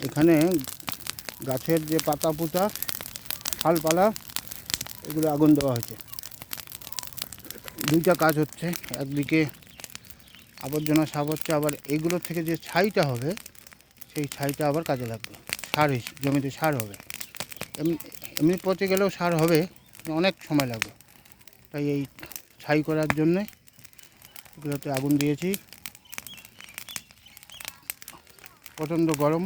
এখানে গাছের যে পাতা পুতা ডালপালা এগুলো আগুন দেওয়া হয়েছে। দুইটা কাজ হচ্ছে, একদিকে আবর্জনা সাফ হচ্ছে, আবার এইগুলোর থেকে যে ছাইটা হবে সেই ছাইটা আবার কাজে লাগবে, সার জমিতে সার হবে। এমনি পচে গেলেও সার হবে, অনেক সময় লাগবে। তাই এই ছাই করার জন্যে এগুলোতে আগুন দিয়েছি। প্রচণ্ড গরম।